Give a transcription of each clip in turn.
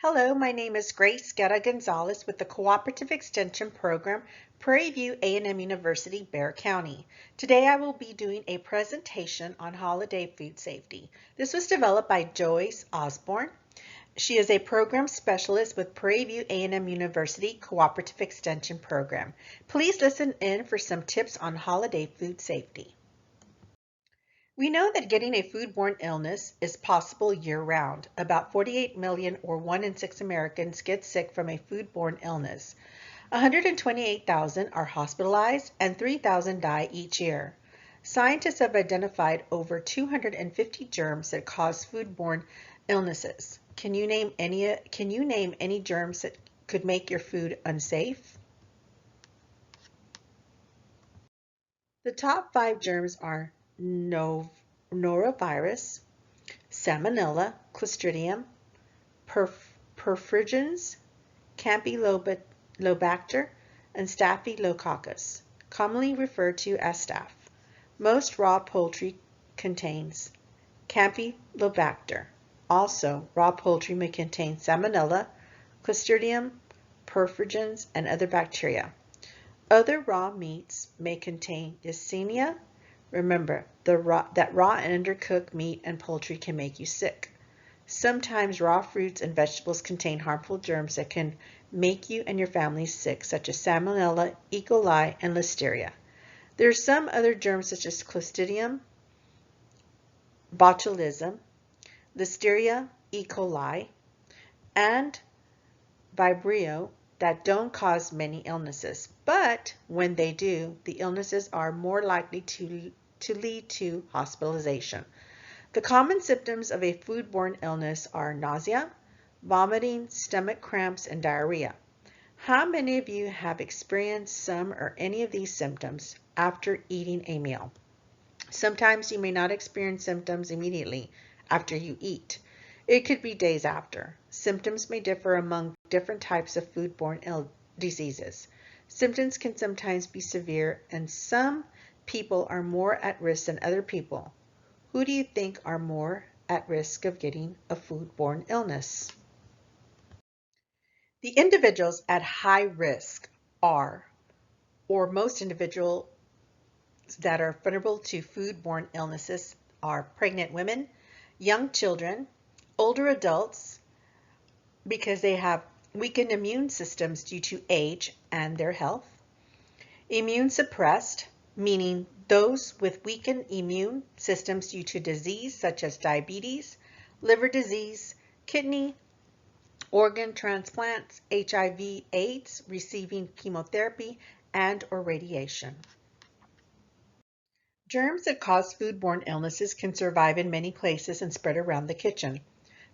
Hello, my name is Grace Guerra Gonzalez with the Cooperative Extension Program, Prairie View A&M University, Bexar County. Today I will be doing a presentation on holiday food safety. This was developed by Joyce Osborne. She is a program specialist with Prairie View A&M University Cooperative Extension Program. Please listen in for some tips on holiday food safety. We know that getting a foodborne illness is possible year-round. About 48 million or 1 in 6 Americans get sick from a foodborne illness. 128,000 are hospitalized and 3,000 die each year. Scientists have identified over 250 germs that cause foodborne illnesses. Can you name any germs that could make your food unsafe? The top 5 germs are norovirus, salmonella, clostridium, perfringens, campylobacter, and staphylococcus, commonly referred to as staph. Most raw poultry contains campylobacter. Also, raw poultry may contain salmonella, clostridium, perfringens, and other bacteria. Other raw meats may contain Yersinia. Remember that raw and undercooked meat and poultry can make you sick. Sometimes raw fruits and vegetables contain harmful germs that can make you and your family sick, such as Salmonella, E. coli, and Listeria. There are some other germs such as Clostridium botulism, Listeria, E. coli, and Vibrio that don't cause many illnesses, but when they do, the illnesses are more likely to lead to hospitalization. The common symptoms of a foodborne illness are nausea, vomiting, stomach cramps, and diarrhea. How many of you have experienced some or any of these symptoms after eating a meal? Sometimes you may not experience symptoms immediately after you eat. It could be days after. Symptoms may differ among different types of foodborne diseases. Symptoms can sometimes be severe, and some people are more at risk than other people. Who do you think are more at risk of getting a foodborne illness? The individuals at high risk are, or most individuals that are vulnerable to foodborne illnesses are pregnant women, young children, older adults, because they have weakened immune systems due to age and their health, immune suppressed, meaning those with weakened immune systems due to disease such as diabetes, liver disease, kidney, organ transplants, HIV, AIDS, receiving chemotherapy and or radiation. Germs that cause foodborne illnesses can survive in many places and spread around the kitchen.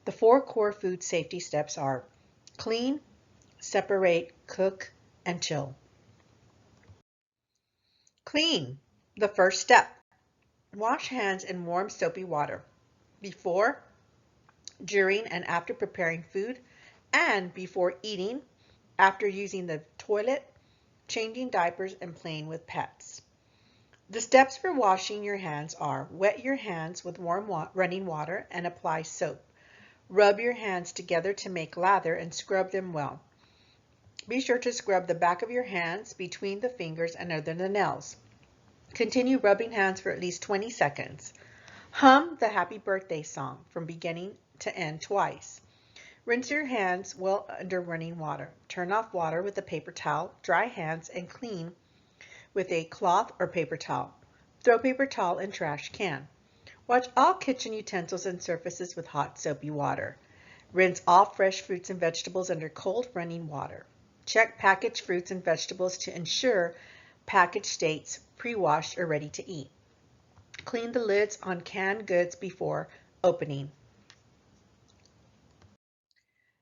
The 4 core food safety steps are clean, separate, cook, and chill. Clean, the first step. Wash hands in warm soapy water before, during, and after preparing food, and before eating, after using the toilet, changing diapers, and playing with pets. The steps for washing your hands are: wet your hands with warm running water and apply soap. Rub your hands together to make lather and scrub them well. Be sure to scrub the back of your hands, between the fingers, and under the nails. Continue rubbing hands for at least 20 seconds. Hum the happy birthday song from beginning to end twice. Rinse your hands well under running water. Turn off water with a paper towel, dry hands, and clean with a cloth or paper towel. Throw paper towel in trash can. Wash all kitchen utensils and surfaces with hot soapy water. Rinse all fresh fruits and vegetables under cold running water. Check packaged fruits and vegetables to ensure package states pre-washed or ready to eat. Clean the lids on canned goods before opening.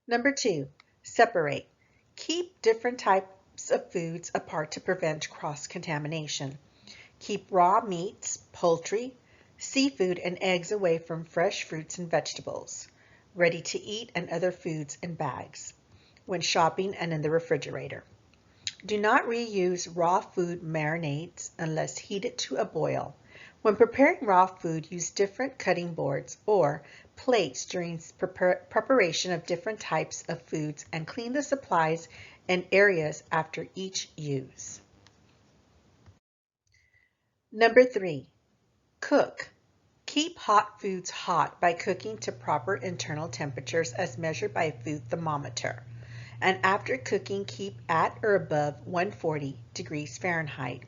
Number 2, separate. Keep different types of foods apart to prevent cross-contamination. Keep raw meats, poultry, seafood, and eggs away from fresh fruits and vegetables, ready to eat, and other foods in bags when shopping and in the refrigerator. Do not reuse raw food marinades unless heated to a boil. When preparing raw food, use different cutting boards or plates during preparation of different types of foods and clean the supplies and areas after each use. Number 3, cook. Keep hot foods hot by cooking to proper internal temperatures as measured by a food thermometer. And after cooking, keep at or above 140 degrees Fahrenheit.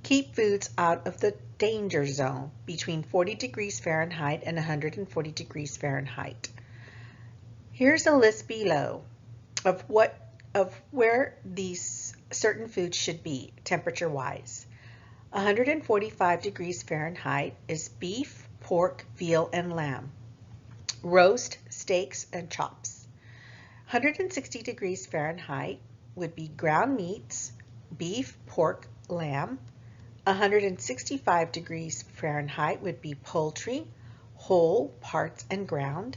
Keep foods out of the danger zone between 40 degrees Fahrenheit and 140 degrees Fahrenheit. Here's a list below of where these certain foods should be temperature-wise. 145 degrees Fahrenheit is beef, pork, veal, and lamb. Roast, steaks, and chops. 160 degrees Fahrenheit would be ground meats, beef, pork, lamb. 165 degrees Fahrenheit would be poultry, whole, parts, and ground.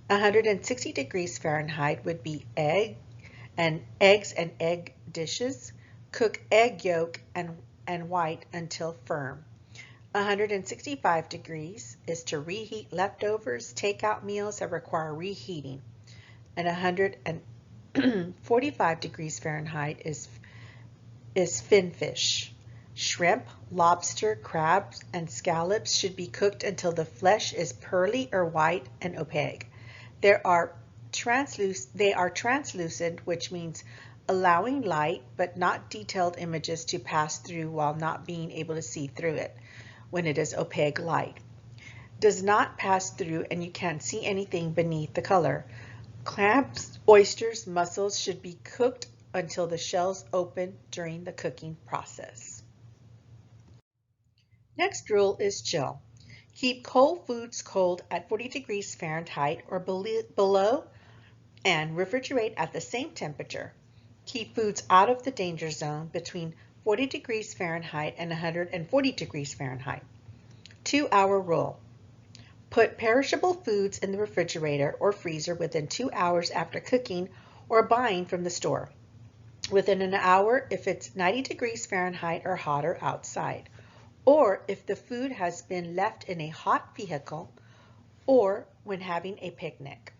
160 degrees Fahrenheit would be eggs and egg dishes. Cook egg yolk and white until firm. 165 degrees is to reheat leftovers, takeout meals that require reheating. And 145 degrees Fahrenheit is fin fish. Shrimp, lobster, crabs, and scallops should be cooked until the flesh is pearly or white and opaque. They are translucent, which means allowing light but not detailed images to pass through while not being able to see through it when it is opaque light. Does not pass through and you can't see anything beneath the color. Clams, oysters, mussels should be cooked until the shells open during the cooking process. Next rule is chill. Keep cold foods cold at 40 degrees Fahrenheit or below and refrigerate at the same temperature. Keep foods out of the danger zone between 40 degrees Fahrenheit and 140 degrees Fahrenheit. 2-hour rule. Put perishable foods in the refrigerator or freezer within 2 hours after cooking or buying from the store. Within an hour if it's 90 degrees Fahrenheit or hotter outside, or if the food has been left in a hot vehicle or when having a picnic.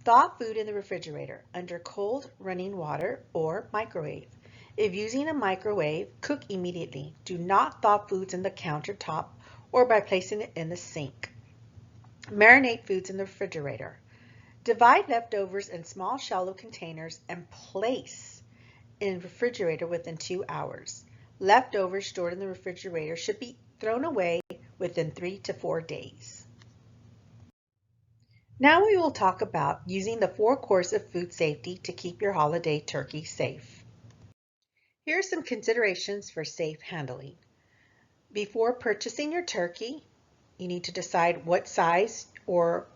Thaw food in the refrigerator under cold running water or microwave. If using a microwave, cook immediately. Do not thaw foods in the countertop or by placing it in the sink. Marinate foods in the refrigerator. Divide leftovers in small shallow containers and place in the refrigerator within 2 hours. Leftovers stored in the refrigerator should be thrown away within 3 to 4 days. Now we will talk about using the 4 cores of food safety to keep your holiday turkey safe. Here are some considerations for safe handling. Before purchasing your turkey, you need to decide what size or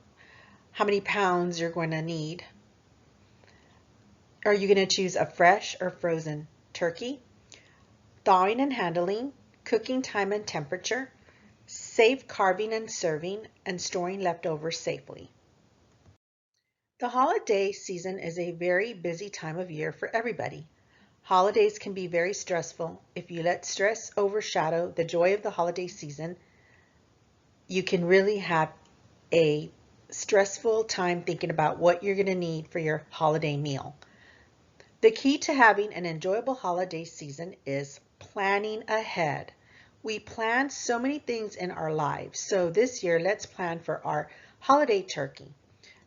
how many pounds you're going to need. Are you going to choose a fresh or frozen turkey? Thawing and handling, cooking time and temperature, safe carving and serving, and storing leftovers safely. The holiday season is a very busy time of year for everybody. Holidays can be very stressful. If you let stress overshadow the joy of the holiday season, you can really have a stressful time thinking about what you're going to need for your holiday meal. The key to having an enjoyable holiday season is planning ahead. We plan so many things in our lives, so this year let's plan for our holiday turkey.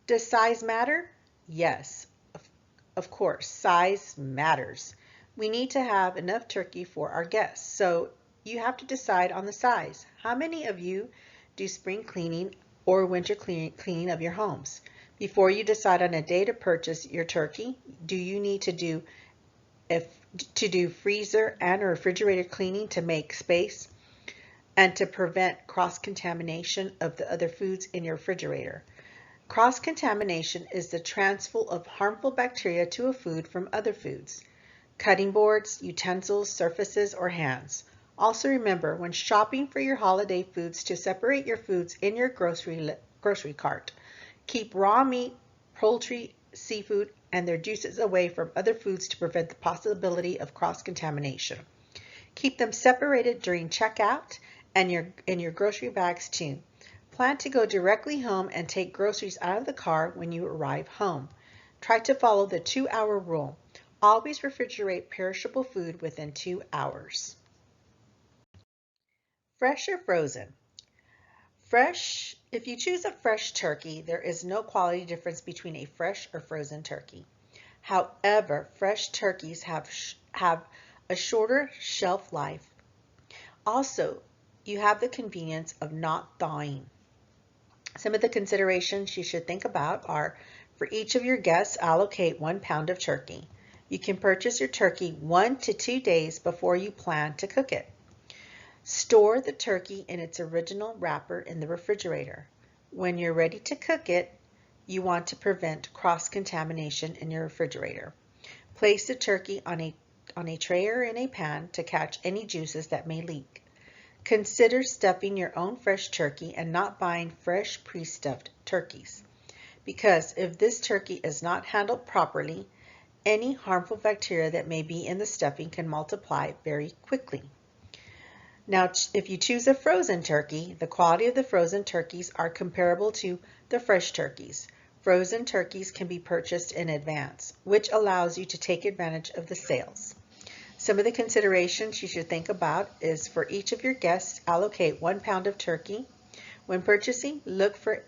Does size matter? Yes, of course, size matters. We need to have enough turkey for our guests, so you have to decide on the size. How many of you do spring cleaning or winter cleaning of your homes? Before you decide on a day to purchase your turkey, do you need to do freezer and or refrigerator cleaning to make space and to prevent cross-contamination of the other foods in your refrigerator? Cross-contamination is the transfer of harmful bacteria to a food from other foods, cutting boards, utensils, surfaces, or hands. Also remember, when shopping for your holiday foods, to separate your foods in your grocery cart. Keep raw meat, poultry, seafood, and their juices away from other foods to prevent the possibility of cross-contamination. Keep them separated during checkout and in your grocery bags too. Plan to go directly home and take groceries out of the car when you arrive home. Try to follow the 2-hour rule. Always refrigerate perishable food within 2 hours. Fresh or frozen? Fresh. If you choose a fresh turkey, there is no quality difference between a fresh or frozen turkey. However, fresh turkeys have a shorter shelf life. Also, you have the convenience of not thawing. Some of the considerations you should think about are, for each of your guests, allocate 1 pound of turkey. You can purchase your turkey 1 to 2 days before you plan to cook it. Store the turkey in its original wrapper in the refrigerator. When you're ready to cook it, you want to prevent cross-contamination in your refrigerator. Place the turkey on a tray or in a pan to catch any juices that may leak. Consider stuffing your own fresh turkey and not buying fresh pre-stuffed turkeys, because if this turkey is not handled properly, any harmful bacteria that may be in the stuffing can multiply very quickly. Now, if you choose a frozen turkey, the quality of the frozen turkeys are comparable to the fresh turkeys. Frozen turkeys can be purchased in advance, which allows you to take advantage of the sales. Some of the considerations you should think about is, for each of your guests, allocate 1 pound of turkey. When purchasing, look for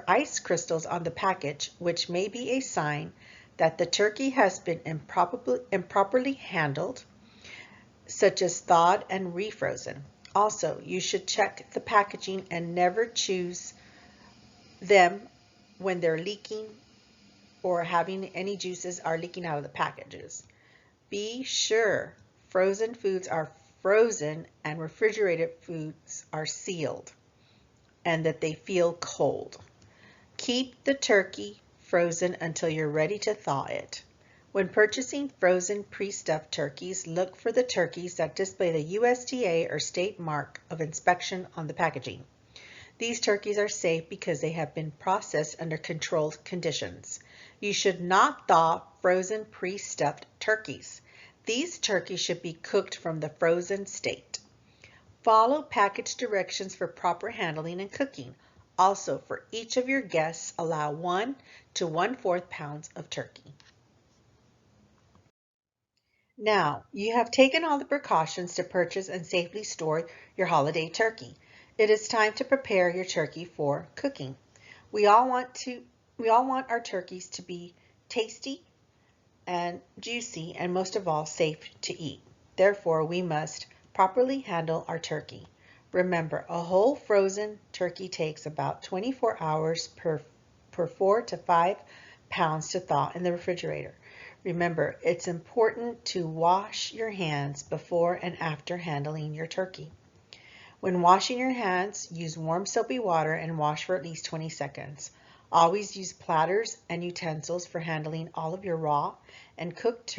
ice crystals on the package, which may be a sign that the turkey has been improperly handled, such as thawed and refrozen. Also, you should check the packaging and never choose them when they're leaking or having any juices are leaking out of the packages. Be sure frozen foods are frozen and refrigerated foods are sealed and that they feel cold. Keep the turkey frozen until you're ready to thaw it. When purchasing frozen pre-stuffed turkeys, look for the turkeys that display the USDA or state mark of inspection on the packaging. These turkeys are safe because they have been processed under controlled conditions. You should not thaw frozen pre-stuffed turkeys. These turkeys should be cooked from the frozen state. Follow package directions for proper handling and cooking. Also, for each of your guests, allow 1 to 1/4 pounds of turkey. Now, you have taken all the precautions to purchase and safely store your holiday turkey. It is time to prepare your turkey for cooking. We all want our turkeys to be tasty and juicy and most of all safe to eat. Therefore, we must properly handle our turkey. Remember, a whole frozen turkey takes about 24 hours per 4 to 5 pounds to thaw in the refrigerator. Remember, it's important to wash your hands before and after handling your turkey. When washing your hands, use warm soapy water and wash for at least 20 seconds. Always use platters and utensils for handling all of your raw and cooked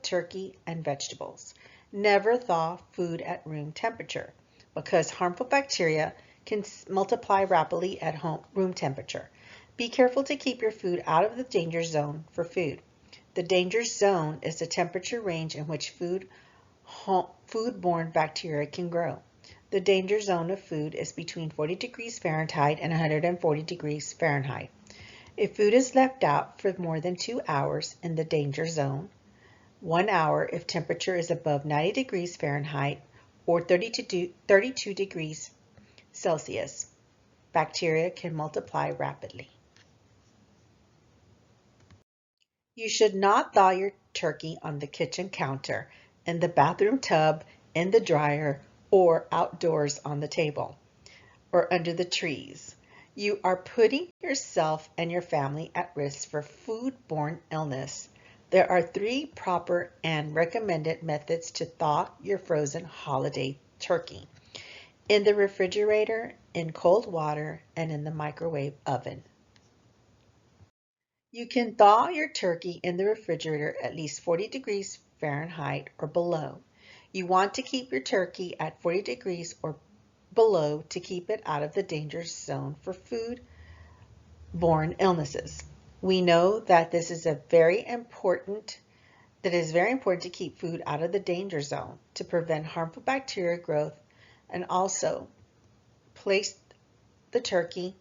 turkey and vegetables. Never thaw food at room temperature, because harmful bacteria can multiply rapidly at room temperature. Be careful to keep your food out of the danger zone for food. The danger zone is the temperature range in which foodborne bacteria can grow. The danger zone of food is between 40 degrees Fahrenheit and 140 degrees Fahrenheit. If food is left out for more than 2 hours in the danger zone, 1 hour if temperature is above 90 degrees Fahrenheit or 32 degrees Celsius, bacteria can multiply rapidly. You should not thaw your turkey on the kitchen counter, in the bathroom tub, in the dryer, or outdoors on the table, or under the trees. You are putting yourself and your family at risk for foodborne illness. There are 3 proper and recommended methods to thaw your frozen holiday turkey: in the refrigerator, in cold water, and in the microwave oven. You can thaw your turkey in the refrigerator at least 40 degrees Fahrenheit or below. You want to keep your turkey at 40 degrees or below to keep it out of the danger zone for food-borne illnesses. We know that this is very important to keep food out of the danger zone to prevent harmful bacteria growth, and also place the turkey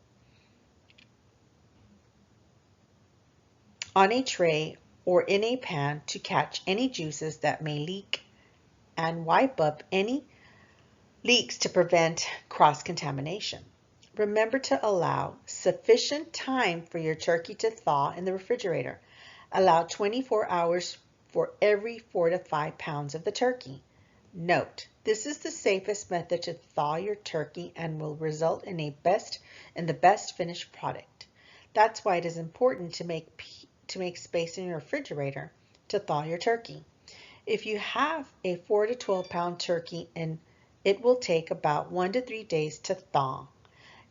on a tray or in a pan to catch any juices that may leak and wipe up any leaks to prevent cross-contamination. Remember to allow sufficient time for your turkey to thaw in the refrigerator. Allow 24 hours for every 4 to 5 pounds of the turkey. Note, this is the safest method to thaw your turkey and will result in the best finished product. That's why it is important to make space in your refrigerator to thaw your turkey. If you have a 4 to 12 pound turkey, and it will take about 1 to 3 days to thaw.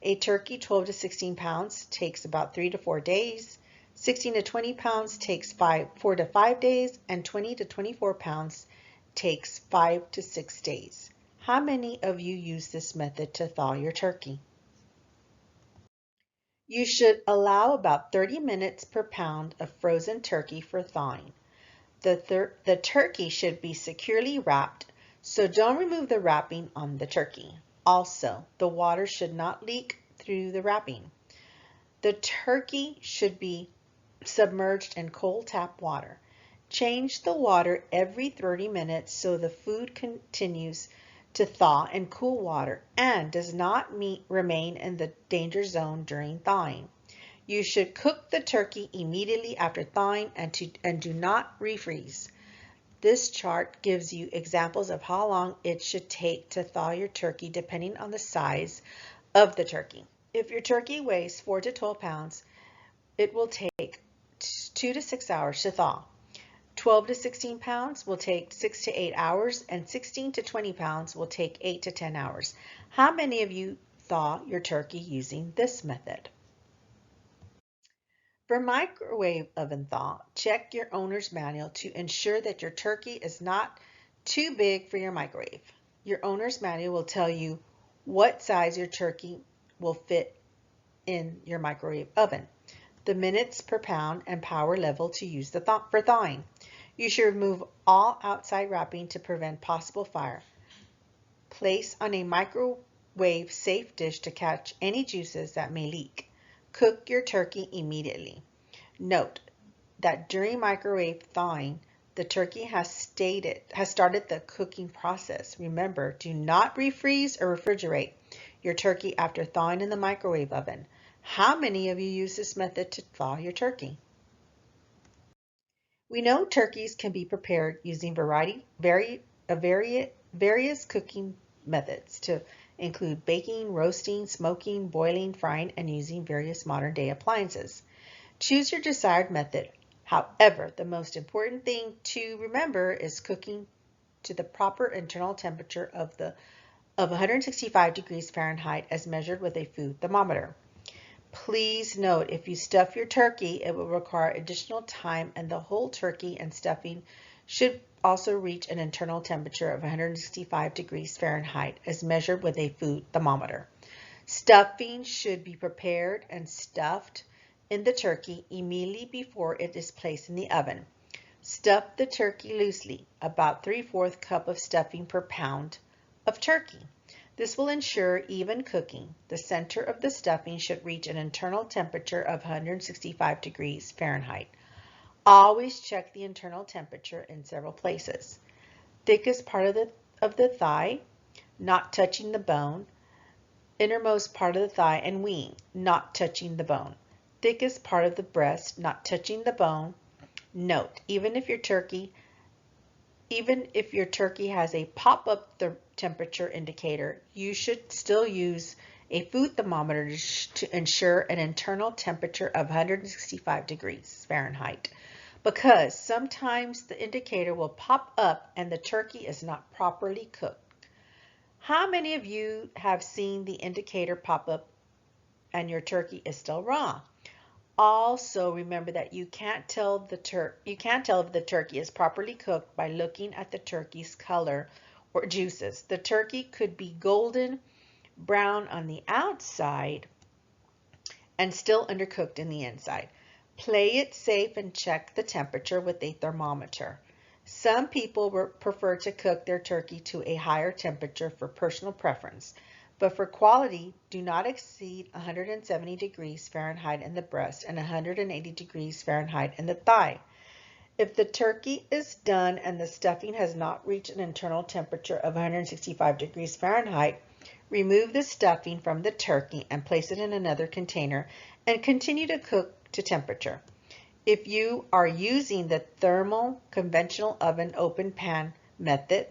A turkey 12 to 16 pounds takes about 3 to 4 days. 16 to 20 pounds takes 4 to 5 days, and 20 to 24 pounds takes 5 to 6 days. How many of you use this method to thaw your turkey? You should allow about 30 minutes per pound of frozen turkey for thawing. The turkey should be securely wrapped, so don't remove the wrapping on the turkey. Also, the water should not leak through the wrapping. The turkey should be submerged in cold tap water. Change the water every 30 minutes so the food continues to thaw in cool water and does not remain in the danger zone during thawing. You should cook the turkey immediately after thawing and do not refreeze. This chart gives you examples of how long it should take to thaw your turkey depending on the size of the turkey. If your turkey weighs 4 to 12 pounds, it will take 2 to 6 hours to thaw. 12 to 16 pounds will take 6 to 8 hours, and 16 to 20 pounds will take 8 to 10 hours. How many of you thaw your turkey using this method? For microwave oven thaw, check your owner's manual to ensure that your turkey is not too big for your microwave. Your owner's manual will tell you what size your turkey will fit in your microwave oven, the minutes per pound, and power level to use for thawing. You should remove all outside wrapping to prevent possible fire. Place on a microwave safe dish to catch any juices that may leak. Cook your turkey immediately. Note that during microwave thawing, the turkey has started the cooking process. Remember, do not refreeze or refrigerate your turkey after thawing in the microwave oven. How many of you use this method to thaw your turkey? We know turkeys can be prepared using various cooking methods to include baking, roasting, smoking, boiling, frying, and using various modern-day appliances. Choose your desired method. However, the most important thing to remember is cooking to the proper internal temperature of 165 degrees Fahrenheit as measured with a food thermometer. Please note, if you stuff your turkey, it will require additional time, and the whole turkey and stuffing should also reach an internal temperature of 165 degrees Fahrenheit as measured with a food thermometer. Stuffing should be prepared and stuffed in the turkey immediately before it is placed in the oven. Stuff the turkey loosely, about 3/4 cup of stuffing per pound of turkey. This will ensure even cooking. The center of the stuffing should reach an internal temperature of 165 degrees Fahrenheit. Always check the internal temperature in several places. Thickest part of the thigh, not touching the bone. Innermost part of the thigh and wing, not touching the bone. Thickest part of the breast, not touching the bone. Note, even if your turkey has a pop-up temperature indicator, you should still use a food thermometer to ensure an internal temperature of 165 degrees Fahrenheit, because sometimes the indicator will pop up and the turkey is not properly cooked. How many of you have seen the indicator pop up and your turkey is still raw? Also, remember that you can't tell if the turkey is properly cooked by looking at the turkey's color or juices. The turkey could be golden brown on the outside and still undercooked in the inside. Play it safe and check the temperature with a thermometer. Some people prefer to cook their turkey to a higher temperature for personal preference, but for quality, do not exceed 170 degrees Fahrenheit in the breast and 180 degrees Fahrenheit in the thigh. If the turkey is done and the stuffing has not reached an internal temperature of 165 degrees Fahrenheit, remove the stuffing from the turkey and place it in another container and continue to cook to temperature. If you are using the thermal conventional oven open pan method,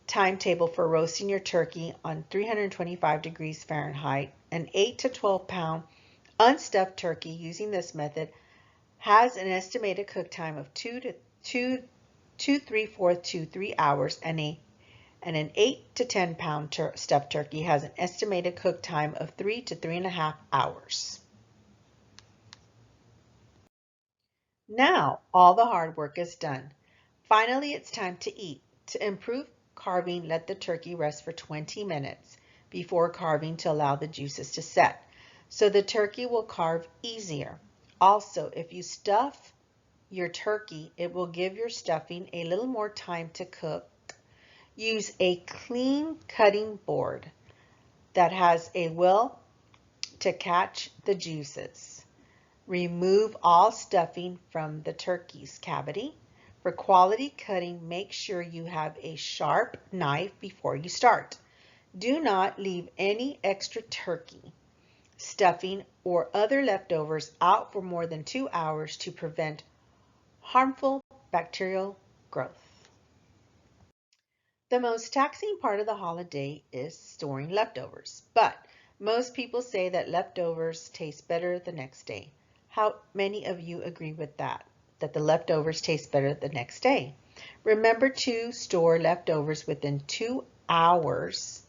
timetable for roasting your turkey on 325 degrees Fahrenheit, an 8 to 12 pound unstuffed turkey using this method has an estimated cook time of 3 hours, and an 8 to 10 pound stuffed turkey has an estimated cook time of 3 to 3.5 hours. Now all the hard work is done. Finally, it's time to eat. To improve carving, let the turkey rest for 20 minutes before carving to allow the juices to set, so the turkey will carve easier. Also, if you stuff your turkey, it will give your stuffing a little more time to cook. Use a clean cutting board that has a will to catch the juices. Remove all stuffing from the turkey's cavity. For quality cutting, make sure you have a sharp knife before you start. Do not leave any extra turkey, stuffing, or other leftovers out for more than 2 hours to prevent harmful bacterial growth. The most taxing part of the holiday is storing leftovers, but most people say that leftovers taste better the next day. How many of you agree with that the leftovers taste better the next day? Remember to store leftovers within 2 hours.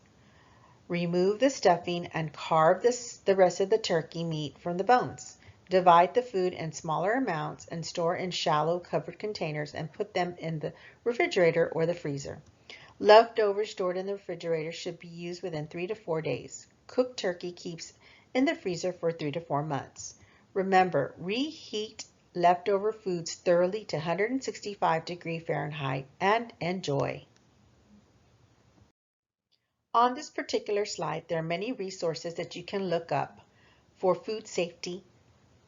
Remove the stuffing and carve the rest of the turkey meat from the bones. Divide the food in smaller amounts and store in shallow covered containers and put them in the refrigerator or the freezer. Leftovers stored in the refrigerator should be used within 3 to 4 days. Cooked turkey keeps in the freezer for 3 to 4 months. Remember, reheat leftover foods thoroughly to 165 degrees Fahrenheit and enjoy. On this particular slide, there are many resources that you can look up for food safety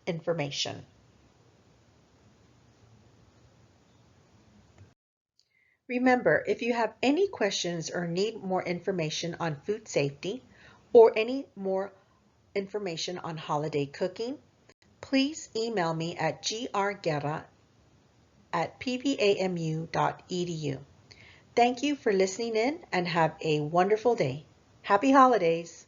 information. Remember, if you have any questions or need more information on food safety or any more information on holiday cooking, please email me at grguerra@pvamu.edu. Thank you for listening in and have a wonderful day. Happy holidays!